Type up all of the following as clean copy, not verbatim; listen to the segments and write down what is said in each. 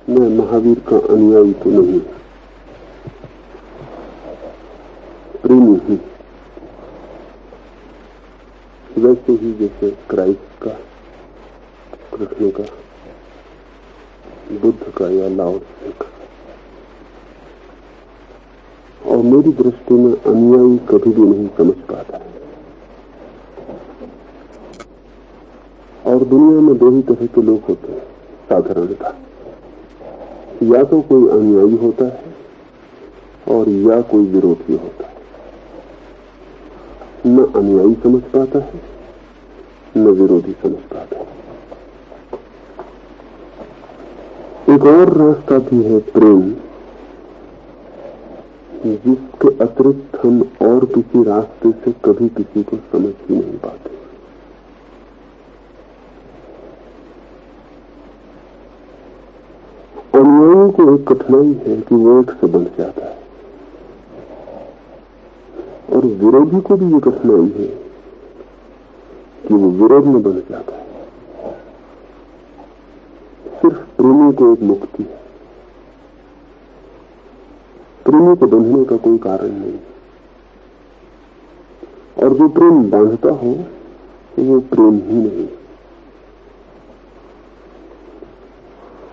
मैं महावीर का अनुयायी तो नहीं, प्रेमी हूं। वैसे ही जैसे क्राइस्ट का, कृष्ण का, बुद्ध का या लाओ त्से का। और मेरी दृष्टि में अनुयायी कभी भी नहीं समझ पाता है। और दुनिया में दो ही तरह के लोग होते हैं साधारणतः, या तो कोई अनुयायी होता है और या कोई विरोधी होता है। न अनुयायी समझ पाता है न विरोधी समझ पाता है। एक और रास्ता भी है प्रेम, जिसके अतिरिक्त हम और किसी रास्ते से कभी किसी को समझ ही नहीं पाते। अनुयायियों को एक कठिनाई है कि वो एक से बंध जाता है, और विरोधी को भी ये कठिनाई है कि वो विरोध में बंध जाता है। सिर्फ प्रेमी को एक मुक्ति है, प्रेमी को बंधने का कोई कारण नहीं। और जो प्रेम बांधता हो वो प्रेम ही नहीं।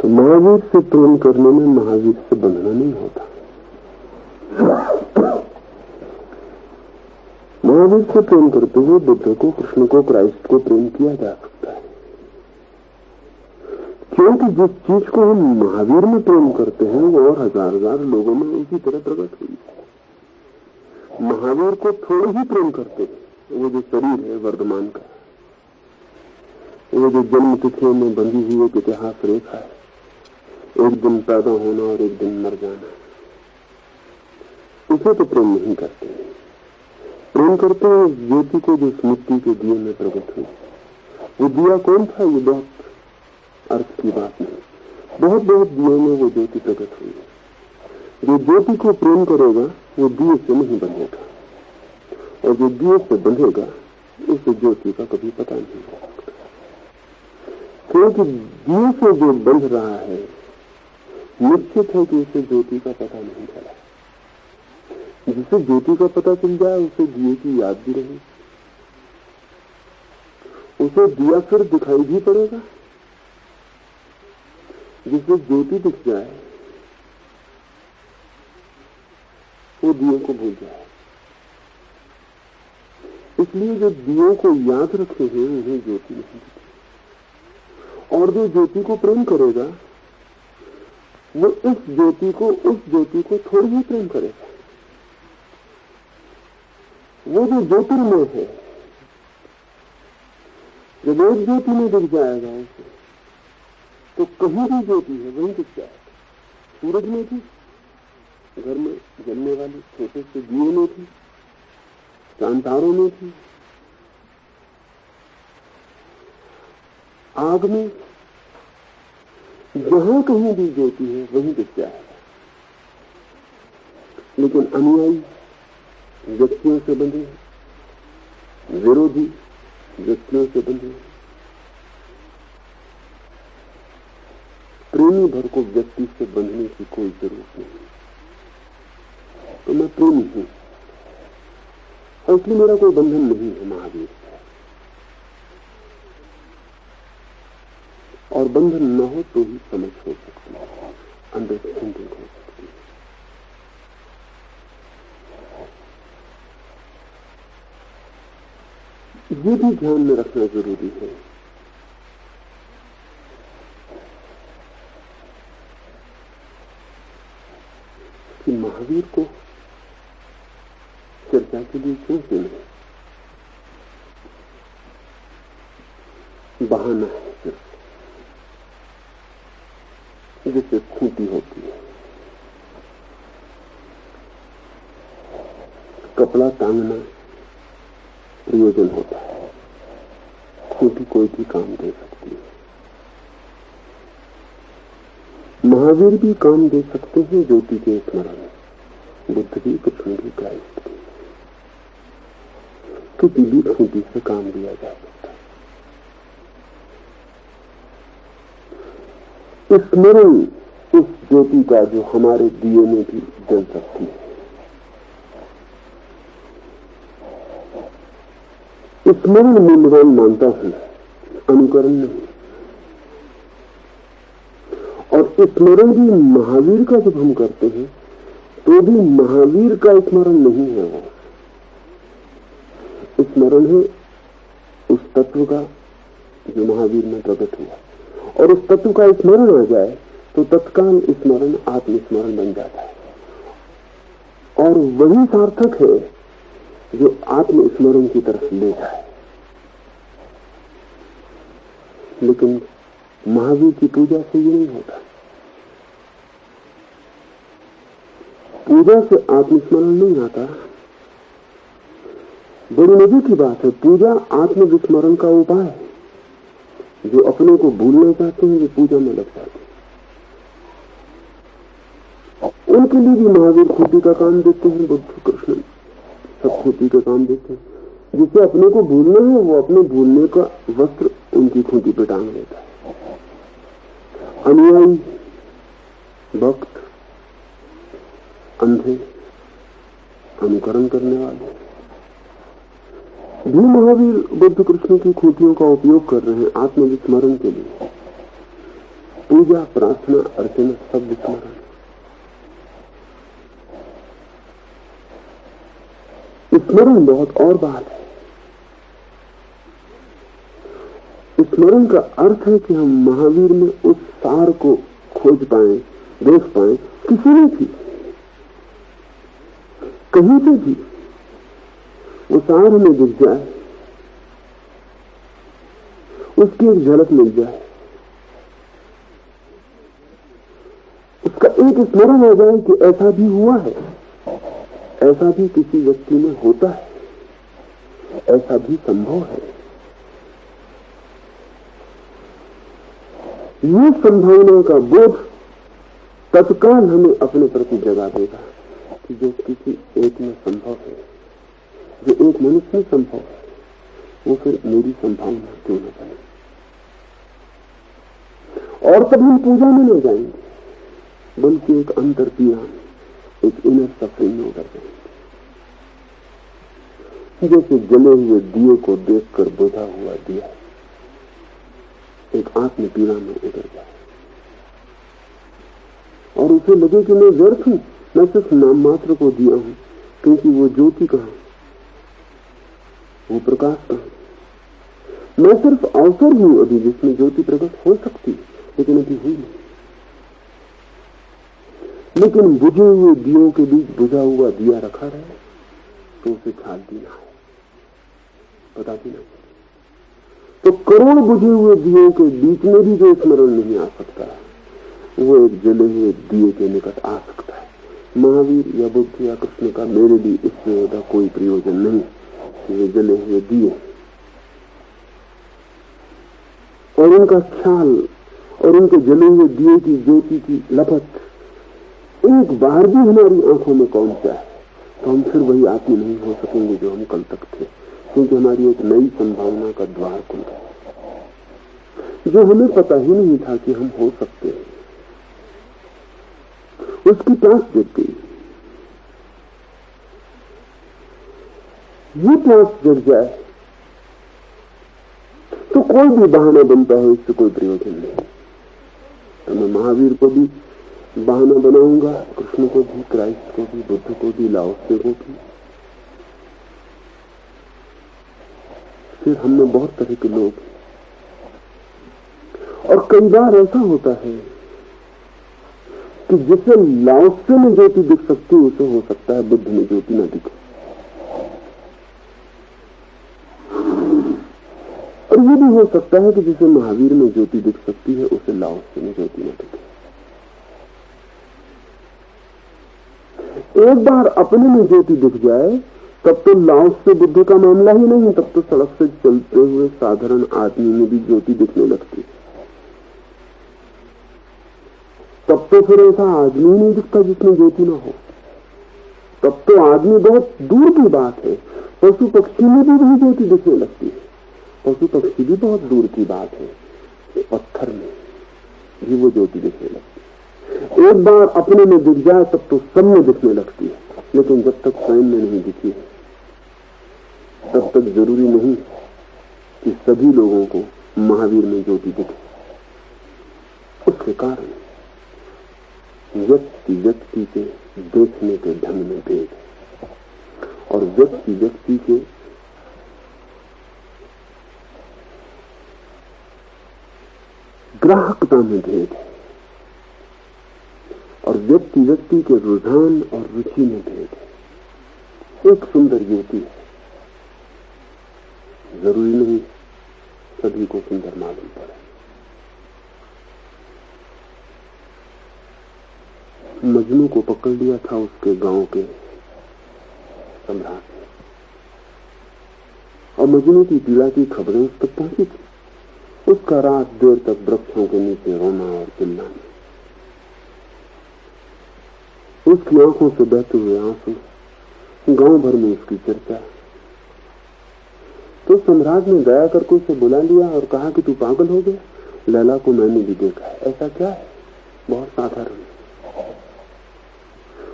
तो महावीर से प्रेम करने में महावीर से बंधना नहीं होता। महावीर से प्रेम करते हुए बुद्ध को, कृष्ण को, क्राइस्ट को प्रेम किया जा सकता है, क्योंकि जिस चीज को हम महावीर में प्रेम करते हैं वो और हजार हजार लोगों में उसी तरह प्रकट हुई है। महावीर को थोड़े ही प्रेम करते हैं, वो जो शरीर है वर्धमान का, वो जो जन्म तिथियों में बंधी हुई एक इतिहास रेखा है, एक दिन पैदा होना और एक दिन मर जाना, उसे तो प्रेम नहीं करते हैं। प्रेम करते हैं उस ज्योति को जो स्मृति के दिए में प्रकट हुई। वो दिया कौन था ये बहुत अर्थ की बात नहीं, बहुत बहुत दियों में वो ज्योति प्रकट हुई। जो ज्योति को प्रेम करेगा वो दिए से नहीं बंधेगा, और जो दिए से बंधेगा उसे ज्योति का कभी पता नहीं हो सकता। क्योंकि दिए से जो बंध रहा है निश्चित है कि उसे ज्योति का पता नहीं चला। जिसे ज्योति का पता चल जाए उसे दिए की याद भी रही, उसे दिया फिर दिखाई भी पड़ेगा। जिसे ज्योति दिख जाए वो दिए को भूल जाए। इसलिए जो दियों को याद रखते हैं उन्हें ज्योति नहीं दिखती। और जो ज्योति को प्रेम करेगा वो उस ज्योति को थोड़ी ही प्रेम करेगा। वो जो ज्योतिर्मय है, जब एक ज्योति में दिख जाएगा उसे, तो कहीं भी ज्योति है वहीं दिख जाएगा। सूरज में थी, घर में जलने वाली छोटे से दिए में थी, चांतारों में थी, आग में, जहां कहीं भी ज्योति है वहीं दिख जाएगा। लेकिन अनुयायी व्यक्तियों से बंधे, विरोधी व्यक्तियों से बंधे। प्रेमी भर को व्यक्ति से बंधने की कोई जरूरत नहीं। तो मैं प्रेमी हूं और इसलिए मेरा कोई बंधन नहीं है महावीर से। और बंधन न हो तो ही समझ हो सकती है, अंडरस्टैंडिंग हो सकती है। ये भी ध्यान में रखना जरूरी है कि महावीर को चर्चा के लिए क्यों चुने? बहाना है सिर्फ, जैसे खूंटी होती है, कपड़ा टांगना प्रयोजन होता है, खूंटी कोई भी काम दे सकती है। महावीर भी काम दे सकते हैं ज्योति के स्मरण, बुद्ध भी, कृष्ण भी, क्राइस्ट भी, किसी भी खूंटी से काम लिया जा सकता है। स्मरण उस ज्योति का जो हमारे दिए में भी जल सकती है। स्मरण मूल्यवान मानता हूं, अनुकरण नहीं। और स्मरण भी महावीर का जब हम करते हैं तो भी महावीर का स्मरण नहीं है, वो स्मरण है उस तत्व का जो महावीर में प्रकट हुआ। और उस तत्व का स्मरण आ जाए तो तत्काल स्मरण आत्मस्मरण बन जाता है, और वही सार्थक है जो आत्मस्मरण की तरफ ले जाए। लेकिन महावीर की पूजा से ये नहीं होता। पूजा से आत्मस्मरण नहीं आता। बड़ी मजे की बात है, पूजा आत्मविस्मरण का उपाय है। जो अपने को भूलना चाहते हैं वे पूजा में लग जाते हैं। उनके लिए भी महावीर खूंटी का काम देते हैं, बुद्ध कृष्ण सब खूंटी का काम देते हैं। जिसे अपने को भूलना है वो अपने भूलने का वस्त्र उनकी खूंटी पे टांग लेता है। अनुयायी, भक्त, अंधे, अनुकरण करने वाले भी महावीर बुद्ध कृष्ण की खूंटियों का उपयोग कर रहे हैं आत्मविस्मरण के लिए। पूजा, प्रार्थना, अर्चना सब विस्मरण। स्मरण बहुत और बात है। स्मरण का अर्थ है कि हम महावीर में उस सार को खोज पाए, देख पाए, किसी ने भी, कहीं पे भी वो सार हमें दिख जाए, उसकी एक झलक मिल जाए, उसका एक स्मरण हो जाए कि ऐसा भी हुआ है, ऐसा भी किसी व्यक्ति में होता है, ऐसा भी संभव है। ये संभावना का बोध तत्काल हमें अपने प्रति जगा देगा कि जो किसी एक में संभव है, जो एक मनुष्य में संभव है, वो फिर मेरी संभावना क्यों न बने। और तब हम पूजा में न जाएंगे, बल्कि एक अंतर पीड़ा, एक इनर सफरिंग में उतर जाएंगे। जैसे जले हुए दिए को देखकर बुझा हुआ दिया एक आत्म पीड़ा में उतर जाए और उसे लगे कि मैं व्यर्थ हूं, मैं सिर्फ नाम मात्र को दिया हूं, क्योंकि वो ज्योति कहां, वो प्रकाश कहां। मैं सिर्फ अवसर हूं अभी जिसमें ज्योति प्रकट हो सकती, लेकिन अभी हुई नहीं। लेकिन बुझे हुए दियों के बीच बुझा हुआ दिया रखा रहे तो उसे छाल देना है, पता भी नहीं। तो करोड़ बुझे हुए दियों के बीच में भी जो स्मरण नहीं आ सकता, वो एक जले हुए दिए के निकट आ सकता है। महावीर या बुद्ध या कृष्ण का मेरे लिए इससे ज्यादा कोई प्रयोजन नहीं। वे जले हुए दिए और उनका ख्याल और उनके जले हुए दिए की ज्योति की लपट एक बार भी हमारी आंखों में पहुंच जाए तो हम फिर वही आत्मा नहीं हो सकेंगे जो हम कल तक थे, क्योंकि हमारी एक नई संभावना का द्वार खुल गया जो हमें पता ही नहीं था कि हम हो सकते हैं। उसकी प्यास जग गई। ये प्यास जग जाए तो कोई भी बहाना बनता है, इससे कोई प्रयोजन नहीं। तो मैं महावीर को भी बहाना बनाऊंगा, कृष्ण को भी, क्राइस्ट को भी, बुद्ध को भी, लाओत्से को भी। फिर हमने बहुत तरह के लोग, और कई बार ऐसा होता है कि जिसे लाओत्से में ज्योति दिख सकती है उसे हो सकता है बुद्ध में ज्योति न दिखे। और ये भी हो सकता है कि जिसे महावीर में ज्योति दिख सकती है उसे लाओत्से में ज्योति न दिखे। एक बार अपने में ज्योति दिख जाए तब तो लाओत्से बुद्ध का मामला ही नहीं, तब तो सड़क से चलते हुए साधारण आदमी में भी ज्योति दिखने लगती है। तब तो फिर ऐसा आदमी नहीं दिखता जिसमें ज्योति ना हो। तब तो आदमी बहुत दूर की बात है, पशु पक्षी में भी वही ज्योति दिखने लगती है। पशु पक्षी भी बहुत दूर की बात है, पत्थर में भी वो ज्योति दिखने लगती है। एक बार अपने में दिख जाए तब तो सब में दिखने लगती है, लेकिन जब तक स्वयं में नहीं दिखी है तब तक जरूरी नहीं कि सभी लोगों को महावीर में ज्योति दिखे। उसके कारण व्यक्ति व्यक्ति के देखने के ढंग में भेद है और व्यक्ति व्यक्ति के ग्राहकता में भेद है और व्यक्ति व्यक्ति के रुझान और रुचि में भेद है। एक सुंदर युवती है, जरूरी नहीं सभी को सुंदर मालूम पड़े। मजनू को पकड़ लिया था उसके गांव के सम्राट ने, और मजनू की पीड़ा की खबरें उस तक पहुंची थी। उसका रात देर तक वृक्षों के नीचे रोना और चिल्लाना, उसकी आंखों से बहते हुए आंसू, गांव भर में उसकी चर्चा। तो सम्राट ने दया करके उसे बुला लिया और कहा कि तू पागल हो गया, लैला को मैंने भी देखा है। ऐसा क्या है? बहुत साधारण,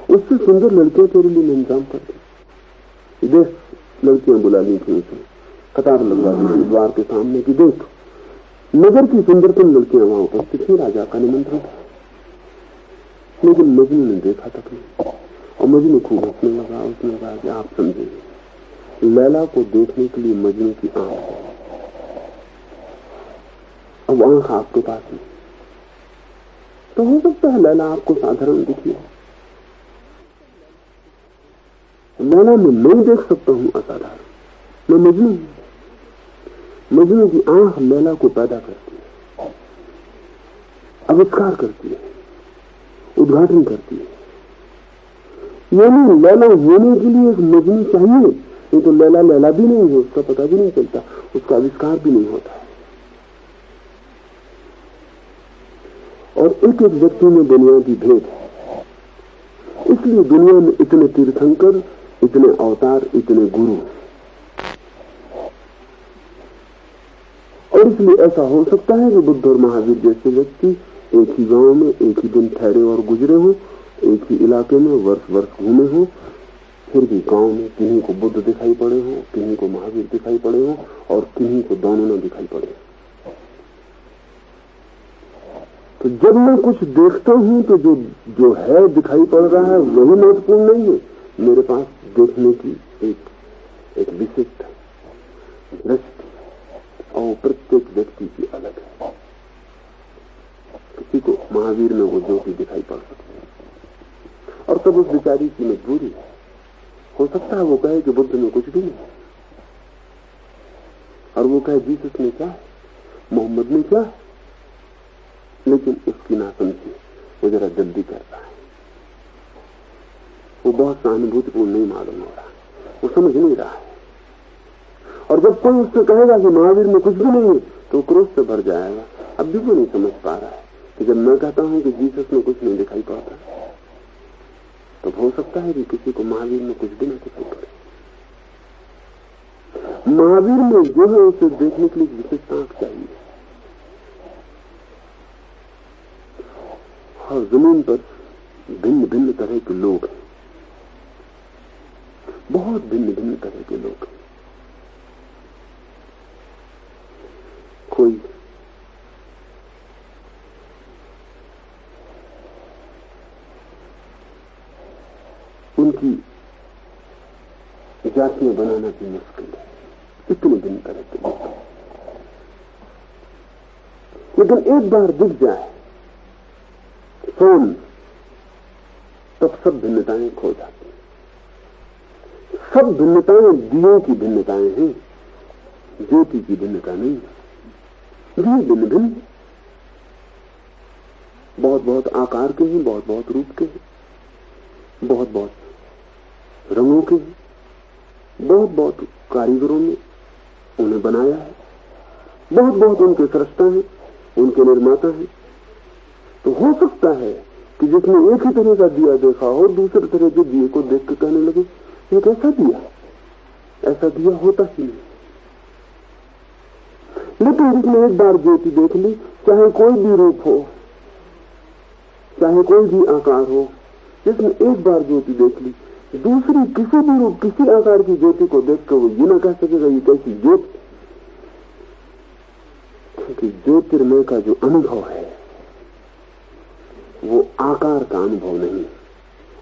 उससे सुंदर लड़कियां तेरे लिए मैं इंतजाम कर दी। देख, लड़कियां बुला ली थी उसे, कतार लगवा दी द्वार के सामने की। देख, नगर की सुंदरतम लड़कियां वहां उपस्थित थी, राजा का निमंत्रण था। लेकिन मजनू ने देखा तक नहीं, और मजनू खूब हंसने लगा। उसने कहा कि आप समझेंगे, लैला को देखने के लिए मजनू की आंख है, अब आंख आपके पास नहीं, तो हो सकता है लैला आपको साधारण दिखी हो। लैला में नहीं देख सकता हूं असाधारण, मैं मजनू हूं। मजनू की आंख लैला को पैदा करती है, आविष्कार करती है, उद्घाटन करती है। यानी लैला होने के लिए एक मजनू चाहिए, नहीं तो लैला लैला भी नहीं है, उसका पता भी नहीं चलता, उसका आविष्कार भी नहीं होता है। और एक एक व्यक्ति में बुनियादी भेद है, इसलिए दुनिया में इतने तीर्थंकर, इतने अवतार, इतने गुरु, और इसलिए ऐसा हो सकता है कि बुद्ध और महावीर जैसे व्यक्ति एक ही गांव में एक ही दिन ठहरे और गुजरे हों, एक ही इलाके में वर्ष वर्ष घूमे हों, फिर भी गांव में किन्हीं को बुद्ध दिखाई पड़े हों, किन्हीं को महावीर दिखाई पड़े हों, और किन्हीं को दोनों न दिखाई पड़े। तो जब मैं कुछ देखता हूं तो जो है दिखाई पड़ रहा है वही महत्वपूर्ण नहीं है। मेरे पास देखने की एक विशिष्ट दृष्टि, और प्रत्येक व्यक्ति की अलग है। किसी को महावीर में वो ज्योति दिखाई पड़ सकती है, और तब उस बेचारी की मजबूरी है। हो सकता है वो कहे कि बुद्ध में कुछ भी नहीं, और वो कहे जीसस में क्या है, मोहम्मद में क्या है, लेकिन उसकी ना समझी, वो जरा जल्दी कर रहा है, वो बहुत सहानुभूतिपूर्ण नहीं मालूम हो रहा, वो समझ नहीं रहा है। और जब कोई उससे कहेगा कि महावीर में कुछ भी नहीं है तो क्रोध से भर जाएगा। अब भी वो नहीं समझ पा रहा है कि जब मैं कहता हूं कि जीसस में कुछ नहीं दिखाई पड़ता, तो हो सकता है कि किसी को महावीर में कुछ भी नहीं दिखाई पड़े। महावीर में जो है उसे देखने के लिए विशिष्ट आंख चाहिए। और जमीन पर भिन्न भिन्न तरह के लोग हैं, बहुत भिन्न भिन्न तरह के लोग हैं। कोई उनकी जातियां बनाना भी मुश्किल है, इतने भिन्न तरह के लोग। लेकिन एक बार दिख जाए सोम, तब सब भिन्नताएं खो जाती हैं। सब भिन्नताएं दियों की भिन्नताएं हैं, ज्योति की भिन्नता नहीं है। दिए भिन्न भिन्न, बहुत बहुत आकार के हैं, बहुत बहुत रूप के हैं, बहुत बहुत रंगों के हैं, बहुत बहुत कारीगरों ने उन्हें बनाया है, बहुत बहुत उनके सृष्टा हैं, उनके निर्माता हैं। तो हो सकता है कि जिसने एक ही तरह का दिया देखा हो, दूसरे तरह के दिए को देख के कहने लगे ये कैसा दिया, ऐसा दिया होता ही नहीं। लेकिन जिसने एक बार ज्योति देख ली, चाहे कोई भी रूप हो, चाहे कोई भी आकार हो, जिसने एक बार ज्योति देख ली, दूसरी किसी भी रूप किसी आकार की ज्योति को देखकर वो ये ना कह सकेगा ये कैसी ज्योति। क्योंकि ज्योतिर्मय का जो अनुभव है वो आकार का अनुभव नहीं,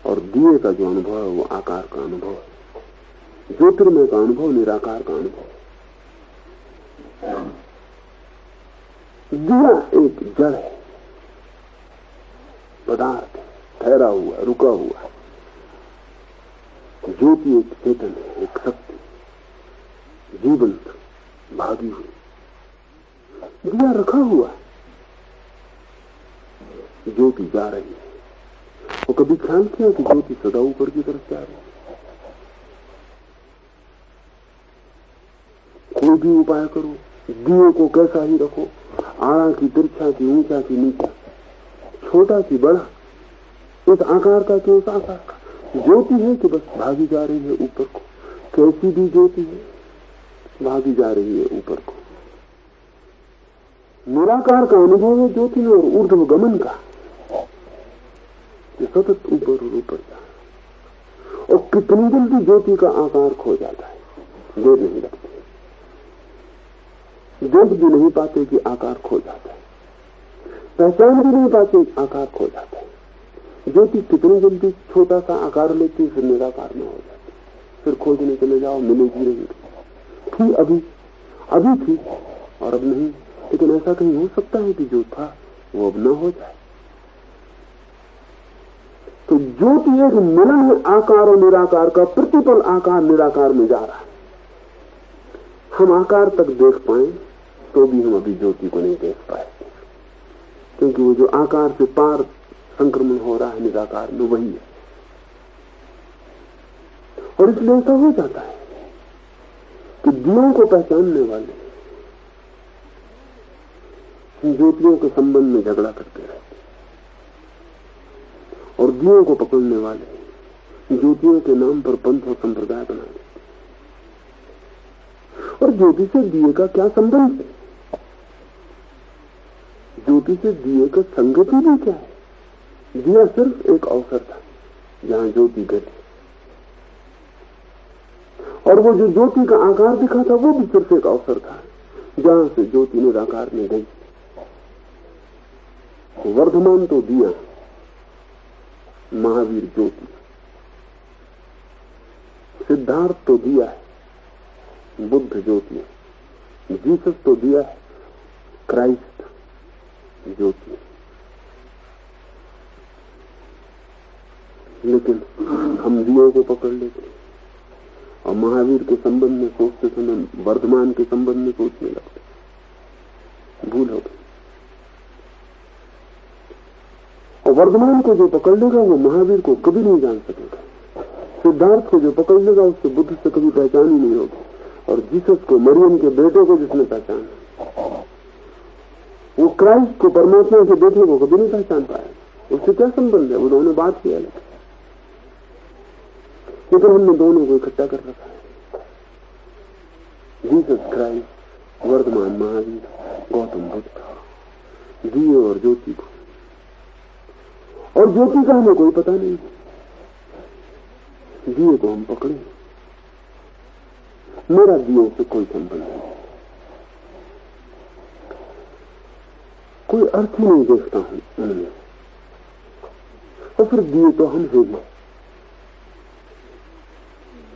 और दिए का जो अनुभव है वो आकार का अनुभव है। ज्योतिर्मय का अनुभव निराकार का अनुभव है। दिया एक जड़ है, पदार्थ है, ठहरा हुआ, रुका हुआ। ज्योति एक चेतन है, एक शक्ति, जीवंत, भागी हुई। दिया रखा हुआ, ज्योति जा रही है। वो कभी ख्याल किया कि ज्योति सदा ऊपर की तरफ जा रही है? कोई भी उपाय करो, दिए को कैसा ही रखो, आड़ा की तिरछा की ऊंचा की नीचा, छोटा की बड़ा, इस आकार का कि उस आकार का, ज्योति है कि बस भागी जा रही है ऊपर को। कैसी भी ज्योति है, भागी जा रही है ऊपर को। निराकार का अनुभव है ज्योति में, और ऊर्ध्व गमन का, सतत ऊपर और ऊपर जा। और कितनी जल्दी ज्योति का आकार खो जाता है, देर नहीं लगती, देख भी नहीं पाते कि आकार खो जाता है, पहचान भी नहीं पाते आकार खो जाता है। ज्योति कितनी जल्दी छोटा सा आकार लेती फिर निराकार में हो जाती, फिर खोजने चले जाओ, मिलेगी रहेगी। थी अभी थी और अब नहीं, लेकिन ऐसा कहीं हो सकता है कि जो था वो अब न हो जाए। तो ज्योति एक मिलन है आकार और निराकार का, प्रतिपल आकार निराकार में जा रहा है। हम आकार तक देख पाए तो भी हम अभी ज्योति को नहीं देख पाए, क्योंकि वो जो आकार से पार संक्रमण हो रहा है निराकार में वही है। और इसलिए ऐसा हो जाता है कि दियों को पहचानने वाले ज्योतियों के संबंध में झगड़ा करते रहते, और दियों को पकड़ने वाले ज्योतियों के नाम पर पंथ और संप्रदाय बना देते। और ज्योति से दिए का क्या संबंध है? ज्योति से दिए का संगति भी क्या है? दिया सिर्फ एक अवसर था जहां ज्योति घटी, और वो जो ज्योति का आकार दिखा था वो भी सिर्फ एक अवसर था जहां से ज्योति निराकार में गई। वर्धमान तो दिया, महावीर ज्योति, सिद्धार्थ तो दिया है, बुद्ध ज्योति, जीसस तो दिया है, क्राइस्ट ज्योति। लेकिन हम दियों को पकड़ लेते और महावीर के संबंध में सोचते समय वर्धमान के संबंध में सोचने लगते, भूल हो गई। और वर्धमान को जो पकड़ लेगा वो महावीर को कभी नहीं जान सकेगा, सिद्धार्थ को जो पकड़ लेगा उससे बुद्ध से कभी पहचान ही नहीं होगी, और जीसस को, मरियम के बेटे को जिसने पहचाना, वो क्राइस्ट को, परमात्मा के बेटे को कभी नहीं पहचान पाया। उससे क्या संबंध है? वो दोनों बात किया, लेकिन हमने दोनों को इकट्ठा कर रखा है। जीसस क्राइस्ट, वर्धमान महावीर, गौतम बुद्ध, दिए और ज्योति को। और ज्योति का हमें कोई पता नहीं, दिए को हम पकड़े। मेरा दियों से कोई संबंध नहीं, कोई अर्थ ही नहीं देखता हूं उनमें, और फिर दिए तो हम हैं ही,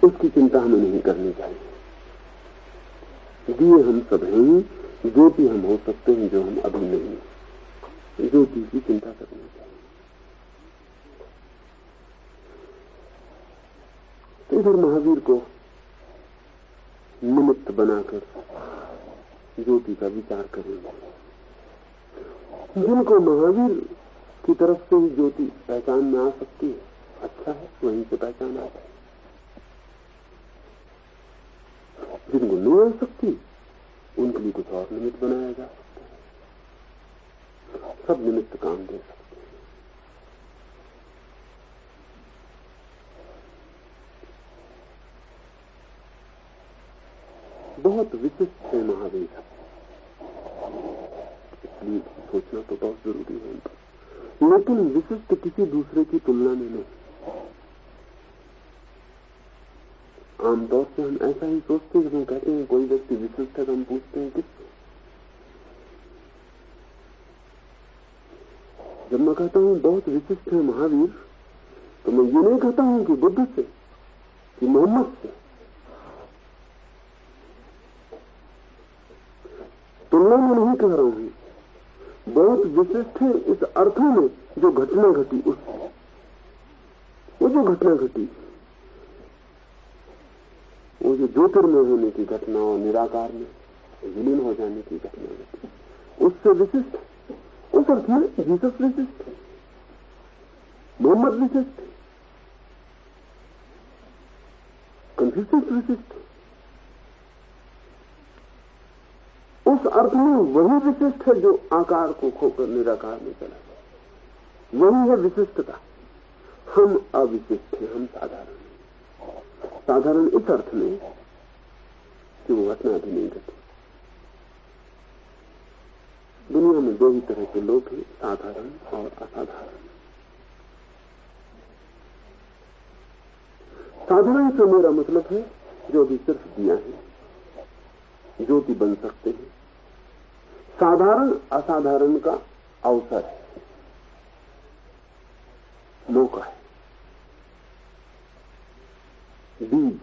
उसकी चिंता हमें नहीं करनी चाहिए। दिए हम सब हैं, ज्योति हम हो सकते हैं जो हम अभी नहीं, ज्योति की चिंता करनी चाहिए। तो इधर महावीर को निमित्त बनाकर ज्योति का विचार करेंगे। जिनको महावीर की तरफ से ही ज्योति पहचान में आ सकती है, अच्छा है, वहीं से पहचान आ जाए। जिनको नहीं आ सकती उनके लिए कुछ और निमित्त बनाया जा सकता है। सब निमित्त काम दे सकते हैं। बहुत विशिष्ट है महावीर, इसलिए सोचना तो बहुत जरूरी है उन पर। लेकिन विशिष्ट किसी दूसरे की तुलना में नहीं। आमतौर से हम ऐसा ही सोचते हैं, जब हम कहते हैं कोई व्यक्ति विशिष्ट है तो हम पूछते हैं किससे। जब मैं कहता हूं बहुत विशिष्ट है महावीर, तो मैं ये नहीं कहता हूं कि बुद्ध से कि मोहम्मद से। तुलना में नहीं कह रहा हूं, बहुत विशिष्ट है इस अर्थ में जो घटना घटी उससे। वो जो घटना घटी, वो जो ज्योतिर्मय होने की घटना और निराकार में विलीन हो जाने की घटना घटी, उससे विशिष्ट। उस अर्थ में जीसस विशिष्ट, मोहम्मद विशिष्ट, कन्फ्यूशियस विशिष्ट। उस अर्थ में वही विशिष्ट है जो आकार को खोकर निराकार में चला गया। वही है विशिष्टता। हम अविशिष्ट हैं, हम साधारण हैं। साधारण इस अर्थ में कि वो घटना भी नहीं घटी। दुनिया में दो ही तरह के लोग हैं, साधारण और असाधारण। साधारण से मेरा मतलब है जो भी सिर्फ दिया है, ज्योति बन सकते हैं। साधारण असाधारण का अवसर है, मौका है, बीज।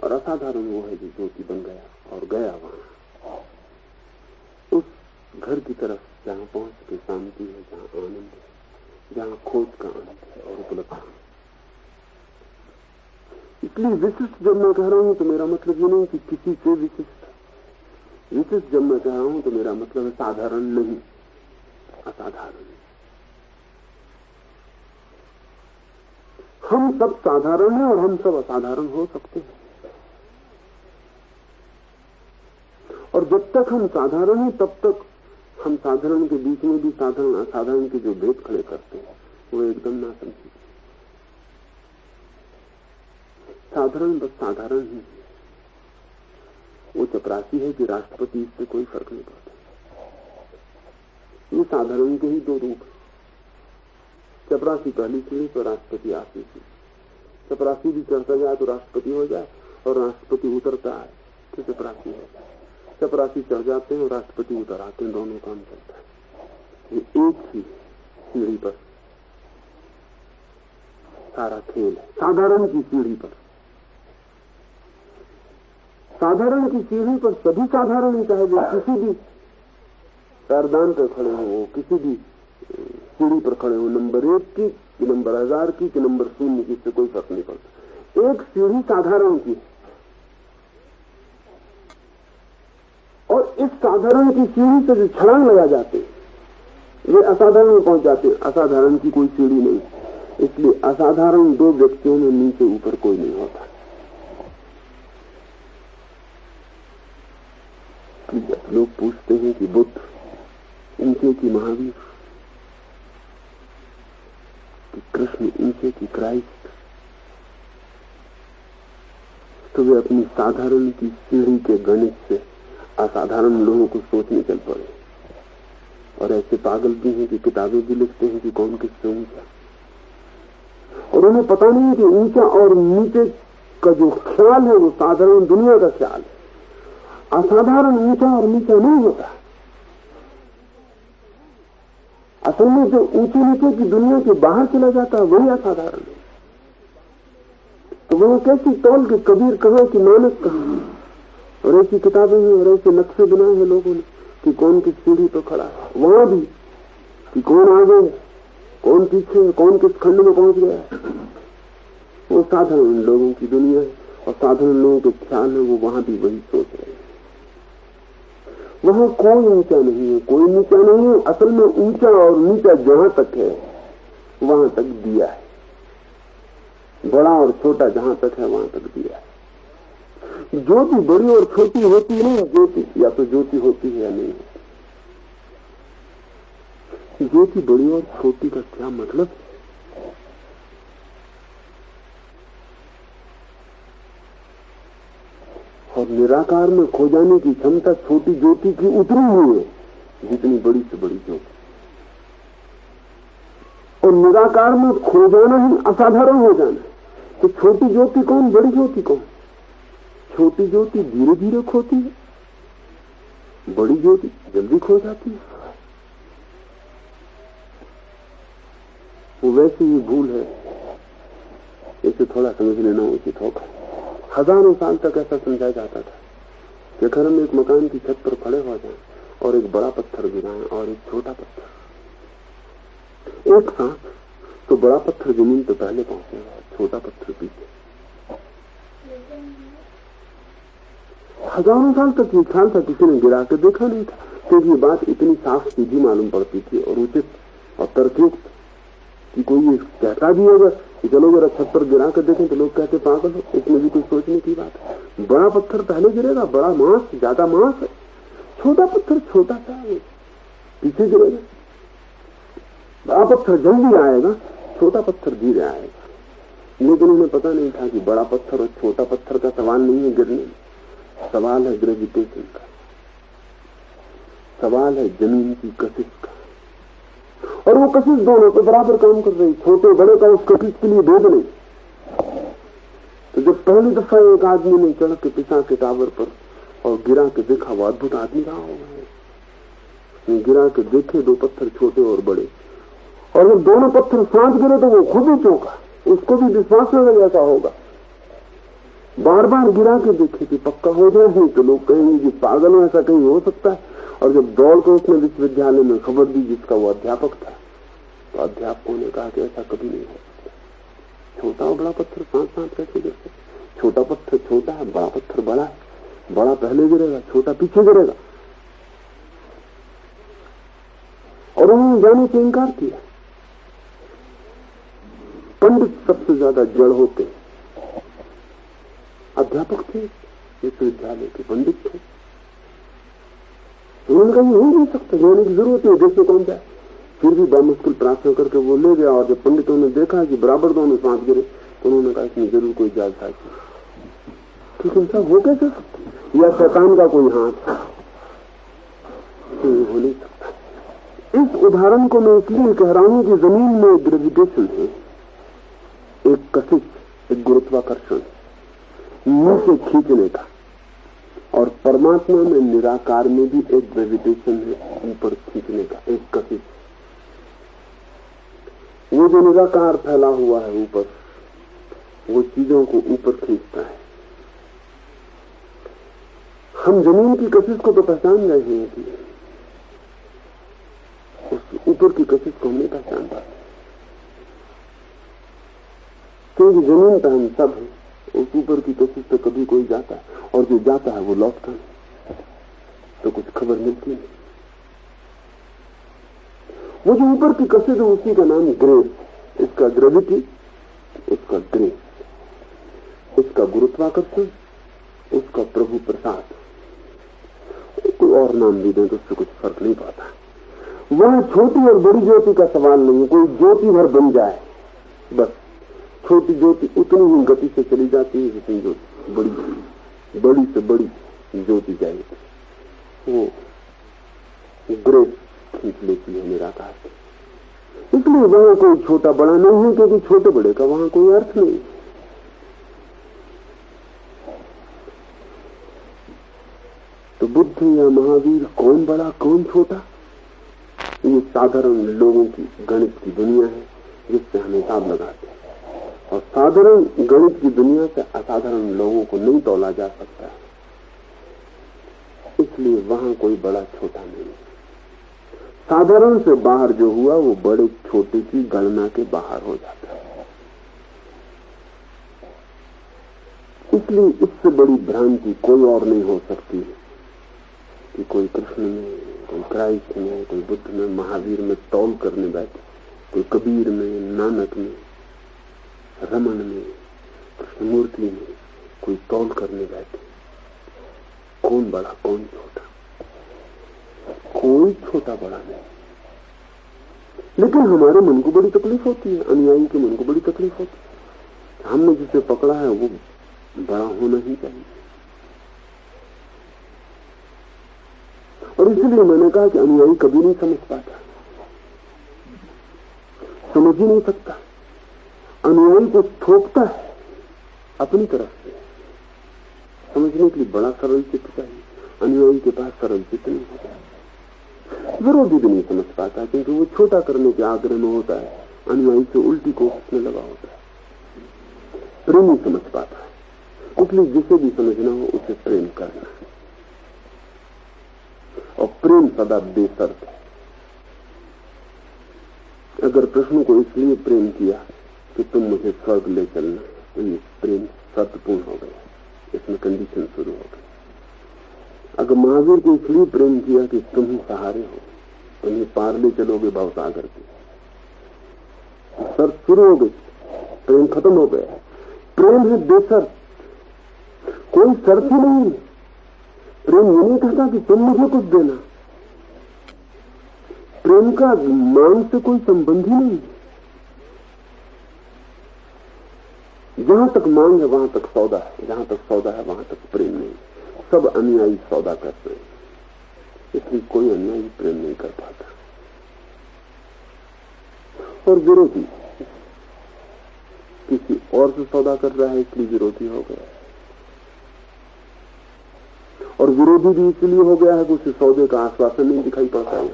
और असाधारण वो है जो ज्योति बन गया और गया वहां उस घर की तरफ जहां पहुंच के शांति है, जहां आनंद है, जहां खोज का आनंद है और उपलब्ध है। इसलिए विशिष्ट जब मैं कह रहा हूं तो मेरा मतलब ये नहीं कि किसी से विशिष्ट। विशिष्ट जब मैं कह रहा हूं तो मेरा मतलब है साधारण नहीं, असाधारण। हम सब साधारण हैं और हम सब असाधारण हो सकते हैं। और जब तक हम साधारण हैं तब तक हम साधारण के बीच में भी साधारण असाधारण के जो भेद खड़े करते हैं वो एकदम ना समझे। साधारण बस साधारण ही है। वो चपरासी है कि राष्ट्रपति, इससे कोई फर्क नहीं पड़ता। ये साधारण के ही दो रूप है। चपरासी पहली सीढ़ी तो राष्ट्रपति आखिरी सीढ़ी। चपरासी भी चढ़ता जाए तो राष्ट्रपति हो जाए, और राष्ट्रपति उतरता है तो चपरासी हो जाए। चपरासी चढ़ जाते हैं और राष्ट्रपति उतर आते हैं, दोनों काम चलता है। ये एक ही सीढ़ी पर सारा खेल है, साधारण की सीढ़ी पर। साधारण की सीढ़ी पर सभी साधारण ही, चाहे वो किसी भी पैरदान पर खड़े हो, वो किसी भी सीढ़ी पर खड़े हो, नंबर 1 की कि नंबर 1000 की कि नंबर 0 की, इससे कोई फर्क नहीं पड़ता। एक सीढ़ी साधारण की, और इस साधारण की सीढ़ी से जो छलांग लगा जाते हैं वे असाधारण में पहुंच जाते हैं। असाधारण की कोई सीढ़ी नहीं, इसलिए असाधारण दो व्यक्तियों में नीचे ऊपर कोई नहीं होता। जब लोग पूछते हैं कि बुद्ध ऊंचे की महावीर, कि कृष्ण ऊंचे की क्राइस्ट, तो वे अपनी साधारण की सीढ़ी के गणित से असाधारण लोगों को सोचने चल पड़े। और ऐसे पागल भी हैं कि किताबें भी लिखते हैं कि कौन किससे ऊंचा, और उन्हें पता नहीं है कि ऊंचा और नीचे का जो ख्याल है वो साधारण दुनिया का ख्याल है। असाधारण ऊंचा और नीचा नहीं होता। असल में जो ऊंचे नीचे की दुनिया के बाहर चला जाता है वही असाधारण है। तो वह कैसी तौल के कबीर कहाँ की नानक कहाँ, और ऐसी किताबें हैं और ऐसे नक्शे बनाए हैं लोगों ने कि कौन किस सीढ़ी पर खड़ा है, वहां भी कि कौन आगे है, कौन पीछे है, कौन किस खंड में पहुंच गया है। वो साधारण लोगों की दुनिया है, और साधारण लोगों के ख्याल है वो वहां भी वही सोच रहे हैं। वहां कोई ऊंचा नहीं है, कोई नीचा नहीं है। असल में ऊंचा और नीचा जहां तक है वहां तक दिया है, बड़ा और छोटा जहां तक है वहां तक दिया है। ज्योति बड़ी और छोटी होती है नहीं, ज्योति या तो ज्योति होती है या नहीं होती। ज्योति बड़ी और छोटी का क्या मतलब? और निराकार में खो जाने की क्षमता छोटी ज्योति की उतरी हुई है, जितनी बड़ी से बड़ी ज्योति। निराकार में खो जाना ही असाधारण हो जाना है। तो छोटी ज्योति कौन, बड़ी ज्योति कौन? छोटी ज्योति धीरे धीरे खोती है, बड़ी ज्योति जल्दी खो जाती है। वो वैसी ही भूल है, इसे थोड़ा समझ लेना उचित होगा। हजारों साल तक ऐसा समझाया जाता था कि अगर हम एक मकान की छत पर खड़े हो जाएं और एक बड़ा पत्थर गिराएं और एक छोटा पत्थर एक साथ, तो बड़ा पत्थर जमीन पे पहले पहुंचेगा, छोटा पत्थर पीछे। हजारों साल तक ये ख्याल था, किसी ने गिरा के देखा नहीं था, क्योंकि ये बात इतनी साफ सीधी मालूम पड़ती थी और उचित और तर्कयुक्त कि कोई ये कहता भी होगा कि चलो जरा छत पर गिरा कर देखें, तो लोग कहते पागल हो, इसमें भी कोई सोचने की बात है। बड़ा पत्थर पहले गिरेगा, बड़ा मांस, ज्यादा मांस है। छोटा पत्थर छोटा सा है, पीछे गिरेगा। बड़ा पत्थर जल्दी आएगा, छोटा पत्थर धीरे आएगा। लेकिन उन्हें पता नहीं था कि बड़ा पत्थर और छोटा पत्थर का सवाल नहीं है गिरने में, सवाल है ग्रेविटेशन का, सवाल है जमीन की कशिश का। और वो कशिश दोनों पे बराबर काम कर रही, छोटे बड़े का उस कशिश के लिए भेद नहीं। तो जब पहली दफा एक आदमी ने चढ़ के पिसा के टावर पर और गिरा के देखा, वो अद्भुत आदमी रहा होगा, गिरा के देखे दो पत्थर छोटे और बड़े, और जब दोनों पत्थर साथ गिरे तो वो खुद ही चौंका, उसको भी विश्वास न लगा ऐसा होगा। बार बार गिरा के देखे कि पक्का हो जाए, नहीं तो लोग कहेंगे कि पागल हो, ऐसा कहीं हो सकता है। और जब दौड़ कर उसने विश्वविद्यालय में खबर दी जिसका वो अध्यापक था, तो अध्यापकों ने कहा कि ऐसा कभी नहीं हो सकता, छोटा और बड़ा पत्थर साथ साथ कैसे गिर सकते? छोटा पत्थर छोटा है, बड़ा पत्थर बड़ा है, बड़ा पहले गिरेगा, छोटा पीछे गिरेगा। और उन्होंने जाने से इंकार किया। पंडित सबसे ज्यादा जड़ होते, अध्यापक थे, विश्वविद्यालय के पंडित थे। उन्होंने कहा हो नहीं सकता, जाने की जरूरत नहीं, देश में कौन जाए। फिर भी बामुश्किल प्रार्थना करके वो ले गया। और जब पंडितों ने देखा कि बराबर दोनों साथ गिरे, तो उन्होंने कहा इसमें जरूर कोई जालसाजी, क्योंकि सब हो कैसे सकते, या शैतान का कोई हाथ, तो हो नहीं सकता। इस उदाहरण को मैं इसलिए कह रहा हूं कि जमीन में ग्रेविटेशन है, एक कशिश, एक गुरुत्वाकर्षण नीचे खींचने का, और परमात्मा में निराकार में भी एक ग्रेविटेशन है ऊपर खींचने का, एक कशिश। वो जो निराकार फैला हुआ है ऊपर, वो चीजों को ऊपर खींचता है। हम जमीन की कशिश को तो पहचान रहे हैं कि उस ऊपर की कशिश को हम नहीं पहचान पाते, क्योंकि जमीन पर हम सब हैं। उस ऊपर की कशिश पे कभी कोई जाता है, और जो जाता है वो लौटता नहीं, तो कुछ खबर मिलती नहीं। वो जो ऊपर की कशिश है उसी का नाम ग्रेस, इसका ग्रेविटी, उसका ग्रेस, उसका गुरुत्वाकर्षण, उसका प्रभु प्रसाद। कोई और नाम भी दें तो उससे कुछ फर्क नहीं पड़ता। वह छोटी और बड़ी ज्योति का सवाल नहीं है, कोई ज्योति भर बन जाए बस। छोटी ज्योति उतनी ही गति से चली जाती है जितनी ज्योति बड़ी से बड़ी ज्योति जाएगी, वो ग्रेस खींच लेती है निराकार से। इसलिए वहां कोई छोटा बड़ा नहीं है, क्योंकि छोटे बड़े का वहां कोई अर्थ नहीं। तो बुद्ध या महावीर कौन बड़ा कौन छोटा, ये साधारण लोगों की गणित की दुनिया है जिससे हम हिसाब लगाते हैं। और साधारण गणित की दुनिया से असाधारण लोगों को नहीं तोला जा सकता, इसलिए वहां कोई बड़ा छोटा नहीं। साधारण से बाहर जो हुआ वो बड़े छोटे की गणना के बाहर हो जाता है। इसलिए इससे बड़ी भ्रांति कोई और नहीं हो सकती है कि कोई कृष्ण में, कोई क्राइस्ट में, कोई बुद्ध में, महावीर में तौल करने बैठे, कोई कबीर में, नानक में, रमन में, कृष्णमूर्ति में कोई तौल करने बैठे। कौन बड़ा कौन छोटा, कोई छोटा बड़ा नहीं। लेकिन हमारे मन को बड़ी तकलीफ होती है, अनुयायी के मन को बड़ी तकलीफ होती है। हमने जिसे पकड़ा है वो बड़ा होना ही चाहिए। और इसलिए मैंने कहा कि अनुयायी कभी नहीं समझ पाता। समझ ही नहीं सकता, अनुयायी को थोपता है अपनी तरफ से। समझने के लिए बड़ा सरल चित्त चाहिए, अनुयायी के पास सरल चित्त नहीं होता। विरोधी भी नहीं समझ पाता क्योंकि वो छोटा करने के आग्रह में होता है, अनुयायी से उल्टी कोशिश में लगा होता है। प्रेमी समझ पाता है, इसलिए जिसे भी समझना हो उसे प्रेम करना, और प्रेम सदा बेशर्त है। अगर कृष्ण को इसलिए प्रेम किया कि तुम मुझे स्वर्ग ले चलना, तो ये प्रेम शर्तपूर्ण हो गया, इसमें कंडीशन शुरू हो गई। अगर महावीर को इसलिए प्रेम किया कि तुम ही सहारे हो, तुम ही पार ले चलोगे भवसागर के, शर्त शुरू हो गई, प्रेम खत्म हो गया। प्रेम है बेशर्त, कोई शर्त ही नहीं। प्रेम ये नहीं कहता कि तुम मुझे कुछ देना, प्रेम का मांग से कोई संबंध ही नहीं। जहां तक मांग है वहां तक सौदा है, जहां तक सौदा है वहां तक प्रेम नहीं। सब अनुयायी सौदा करते हैं, इसलिए कोई अनुयायी प्रेम नहीं कर पाता। और विरोधी किसी और से सौदा कर रहा है, इसलिए विरोधी हो गया। और विरोधी भी इसलिए हो गया है कि उसे सौदे का आश्वासन नहीं दिखाई पड़ता है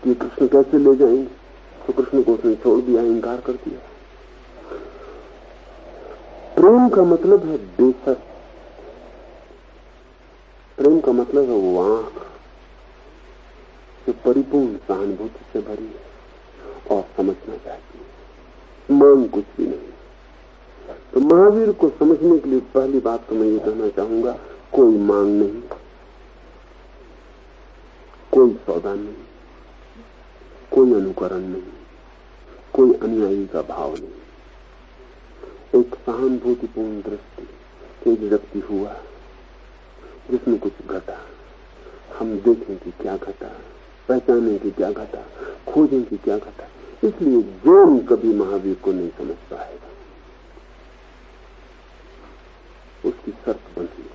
कि कृष्ण कैसे ले जाएंगे, तो कृष्ण को उसने छोड़ दिया, इंकार कर दिया। प्रेम का मतलब है बेशर्त, प्रेम का मतलब है वो आंख जो परिपूर्ण सहानुभूति से भरी है और समझना चाहती है, मांग कुछ भी नहीं। तो महावीर को समझने के लिए पहली बात तो मैं ये कहना चाहूंगा, कोई मांग नहीं, कोई सौदा नहीं, कोई अनुकरण नहीं, कोई अनुयायी का भाव नहीं। एक सहानुभूतिपूर्ण दृष्टि, एक व्यक्ति हुआ जिसमें कुछ घटा, हम देखें कि क्या घटा, पहचानें कि क्या घटा, खोजें कि क्या घटा। इसलिए जैन कभी महावीर को नहीं समझ पाएगा, उसकी शर्त बंधी।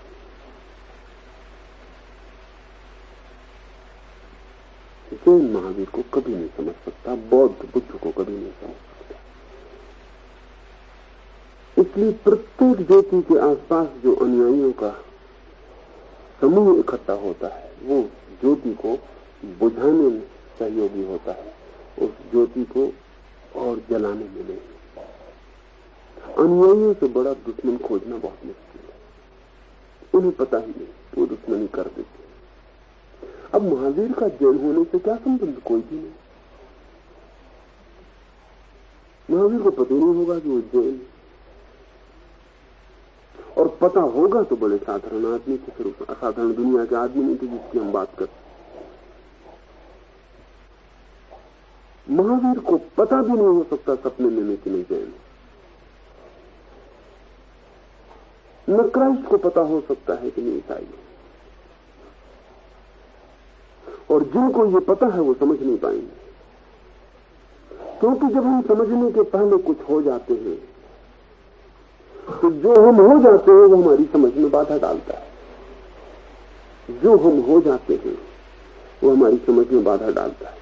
जैन महावीर को कभी नहीं समझ सकता, बौद्ध बुद्ध को कभी नहीं समझ सकता। इसलिए प्रत्येक ज्योति के आसपास जो अनुयायियों का समूह इकट्ठा होता है, वो ज्योति को बुझाने में सहयोगी होता है, उस ज्योति को और जलाने में नहीं। अनुयायियों से बड़ा दुश्मन खोजना बहुत मुश्किल है, उन्हें पता ही नहीं, वो दुश्मनी कर देते। अब महावीर का जैन होने से क्या संबंध? कोई भी नहीं। महावीर को पता नहीं होगा कि वो जैन, और पता होगा तो बड़े साधारण आदमी के, फिर असाधारण दुनिया के आदमी नहीं थे जिसकी हम बात करते। महावीर को पता भी नहीं हो सकता सपने में कि नहीं जैन। न क्राइस्ट को पता हो सकता है कि नहीं ईसाई। और जिनको ये पता है वो समझ नहीं पाएंगे, क्योंकि जब हम समझने के पहले कुछ हो जाते हैं तो जो हम हो जाते हैं वो हमारी समझ में बाधा डालता है। जो हम हो जाते हैं वो हमारी समझ में बाधा डालता है,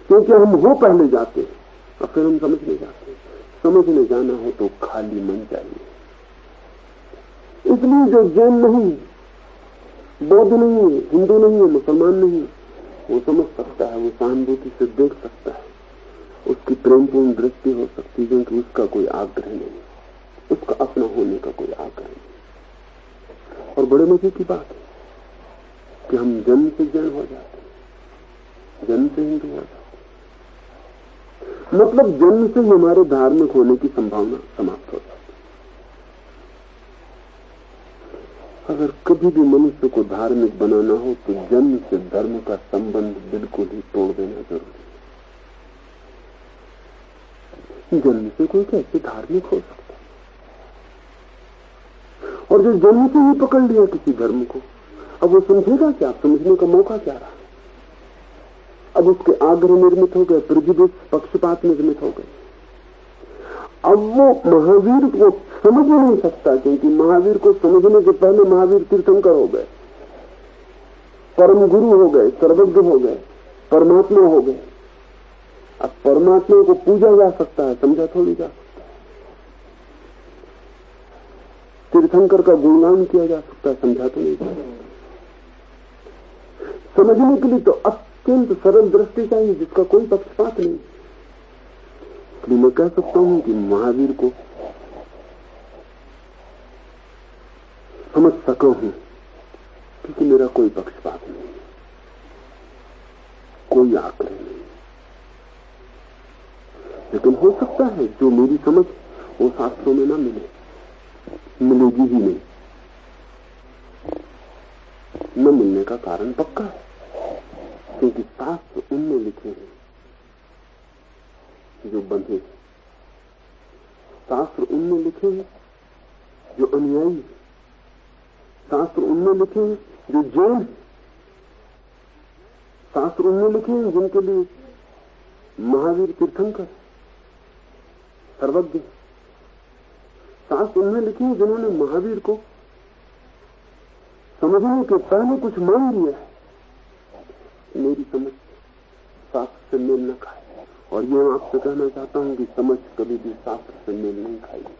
क्योंकि हम हो पहले जाते हैं और फिर हम समझने जाते हैं। समझने जाना हो तो खाली मन चाहिए। इसलिए जो जैन नहीं, बौद्ध नहीं है, हिंदू नहीं है, मुसलमान नहीं है, वो समझ सकता है, वो सहानुभूति से देख सकता है, उसकी प्रेमपूर्ण दृष्टि हो सकती है, क्योंकि उसका कोई आग्रह नहीं, उसका अपना होने का कोई आग्रह नहीं। और बड़े मजे की बात है कि हम जन्म से जैन हो जाते हैं, जन्म से हिंदू हो जाते हैं, मतलब जन्म से ही हमारे धार्मिक होने की संभावना समाप्त हो जाती है। अगर कभी भी मनुष्य को धार्मिक बनाना हो तो जन्म से धर्म का संबंध बिल्कुल ही तोड़ देना जरूरी है। जन्म से कोई कैसे धार्मिक हो सकता? और जो जन्म से ही पकड़ लिया किसी धर्म को, अब वो समझेगा क्या? समझने का मौका क्या रहा? अब उसके आग्रह निर्मित हो गए, प्रेजुडिस, पक्षपात निर्मित हो गए। अब वो महावीर को समझ नहीं सकता, क्योंकि महावीर को समझने के पहले महावीर तीर्थंकर हो गए, परम गुरु हो गए, सर्वज्ञ हो गए, परमात्मा हो गए। अब परमात्मा को पूजा जा सकता है, समझा थोड़ी जा सकता है। तीर्थंकर का गुणगान किया जा सकता है, समझा तो नहीं जा सकता। समझने के लिए तो अत्यंत सरल दृष्टि चाहिए जिसका कोई पक्षपात नहीं। इसलिए मैं कह सकता हूं कि महावीर को समझ सका हूं क्योंकि मेरा कोई पक्षपात नहीं, कोई आग्रह नहीं। लेकिन हो सकता है जो मेरी समझ वो शास्त्रों में ना मिले, मिलेगी ही नहीं। न मिलने का कारण पक्का है क्योंकि शास्त्र उनमें लिखे हैं जो बंधे, शास्त्र उनमें लिखे हैं जो अनुयायी, शास्त्र उनमें लिखे हैं जो जैन है, शास्त्र उनमें लिखे हैं जिनके लिए महावीर तीर्थंकर सर्वज्ञ, शास्त्र उनमें लिखे हैं जिन्होंने महावीर को समझने के पहले कुछ मान लिया है। मेरी समझ शास्त्र से मेल न खाए, और ये मैं आपसे कहना चाहता हूं कि समझ कभी भी शास्त्र से मेल नहीं खाएगी।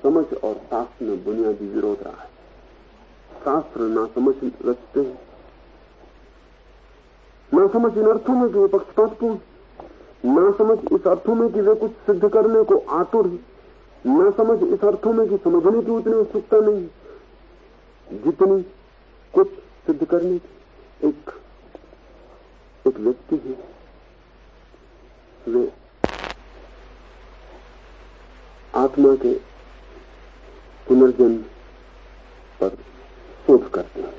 समझ और शास्त्र में बुनियादी विरोध रहा है। शास्त्र ना समझ रचते हैं, ना समझ इन अर्थों में कि वे पक्षपातपूर्ण, ना समझ इस अर्थों में कि वे कुछ सिद्ध करने को आतुर है, ना समझ इस अर्थों में कि समझने की उतनी उत्सुकता नहीं जितनी कुछ सिद्ध करने की। एक व्यक्ति है, वे आत्मा के पुनर्जन्म पर शोध करते हैं।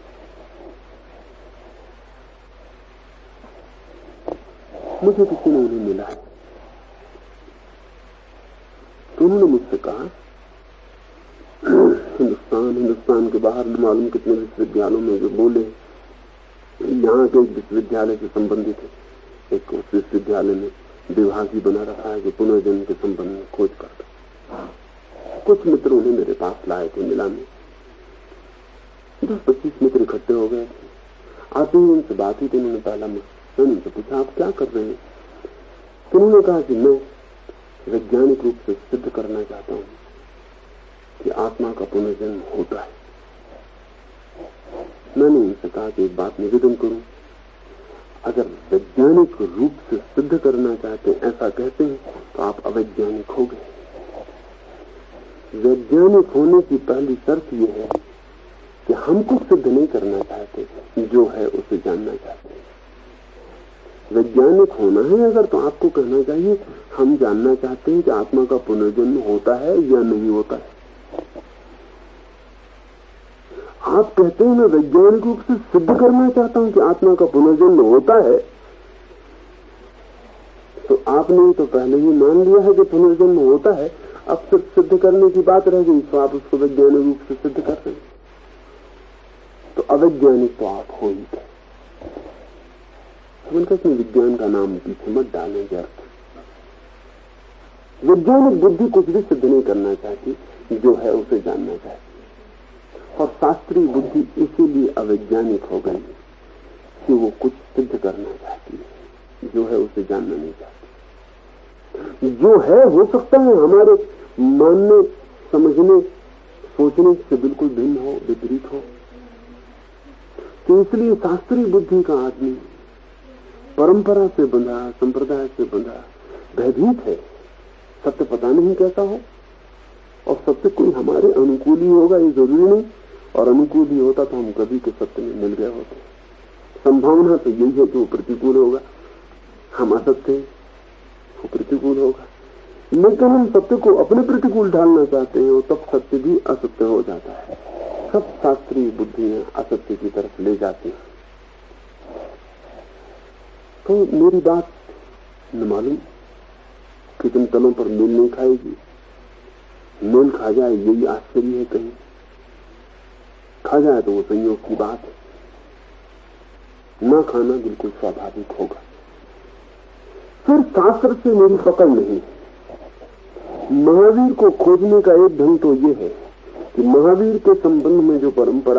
मुझे किसी ने उन्हें मिला है तो उन्होंने मुझसे कहा हिंदुस्तान के बाहर न मालूम कितने विश्वविद्यालयों में जो बोले, यहाँ के विश्वविद्यालय से संबंधित है, एक उस विश्वविद्यालय में विभाग ही बना रखा है जो पुनर्जन्म के संबंध में खोज करता। कुछ मित्र उन्हें मेरे पास लाए थे मिला में, 10-25 मित्र इकट्ठे हो गए थे। आते ही उनसे बात हुई तो उन्होंने पहला मैंने उनसे पूछा आप क्या कर रहे हैं? तो उन्होंने कहा कि मैं वैज्ञानिक रूप से सिद्ध करना चाहता हूं कि आत्मा का पुनर्जन्म होता है। मैंने उनसे कहा कि एक बात निवेदन करूं, अगर वैज्ञानिक रूप से सिद्ध करना चाहते हैं, ऐसा कहते हैं, तो आप अवैज्ञानिक हो गए। वैज्ञानिक होने की पहली शर्त यह है कि हम कुछ सिद्ध नहीं करना चाहते, जो है उसे जानना चाहते हैं। वैज्ञानिक होना है अगर तो आपको कहना चाहिए हम जानना चाहते हैं कि आत्मा का पुनर्जन्म होता है या नहीं होता है। आप कहते हैं मैं वैज्ञानिक रूप से सिद्ध करना चाहता हूं कि आत्मा का पुनर्जन्म होता है, तो आपने तो पहले ही मान लिया है कि पुनर्जन्म होता है। अब सिर्फ सिद्ध करने की बात रह गई, तो आप उसको वैज्ञानिक रूप से सिद्ध कर रहे हैं, तो अवैज्ञानिक तो आप हो ही गए। इसमें विज्ञान का नाम पीछे मत डालें व्यर्थ। वैज्ञानिक बुद्धि कुछ भी सिद्ध नहीं करना चाहती, जो है उसे जानना चाहती, और शास्त्रीय बुद्धि इसीलिए अवैज्ञानिक हो गई कि वो कुछ सिद्ध करना चाहती है, जो है उसे जानना नहीं चाहती। जो है हो सकता है हमारे मानने, समझने, सोचने से बिल्कुल भिन्न हो, विपरीत हो। तो इसलिए शास्त्रीय बुद्धि का आदमी परंपरा से बंधा, संप्रदाय से बंधा, भयभीत है। सत्य पता नहीं कैसा हो, और सत्य कोई हमारे अनुकूल ही होगा ये जरूरी नहीं, और अनुकूल ही होता तो हम कभी के सत्य में मिल गए होते। संभावना तो यही है कि वो प्रतिकूल होगा, हम असत्य वो प्रतिकूल होगा। लेकिन हम सत्य को अपने प्रतिकूल ढालना चाहते हैं, और तब सत्य भी असत्य हो जाता है। सब शास्त्रीय बुद्धियां असत्य की तरफ ले जाती हैं। तो मेरी बात न मालूम कितने तलों पर मेल नहीं खाएगी। मेल खा जाए यही आश्चर्य है, कहीं खा जाए तो वो संयोग की बात है, न खाना बिल्कुल स्वाभाविक होगा। फिर शास्त्र से मेरी पकड़ नहीं। महावीर को खोजने का एक ढंग तो ये है कि महावीर के संबंध में जो परंपरा